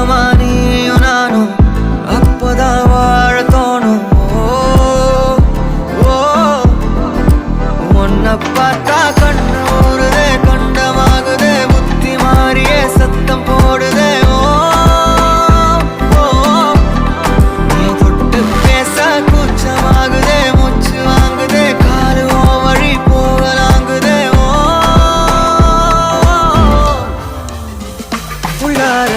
பக்கமா நீயும் நானும் அப்பதான் வாழ தோணும். உன்னை பார்த்தா கண்ணு ஊறுதே, கண்டமாகுதே, புத்தி மாறியே சத்தம் போடுதே. நீ தொட்டு பேச கூச்சமாகுதே, மூச்சு வாங்குதே, காலு வழி போகலாங்குதே. உள்ளார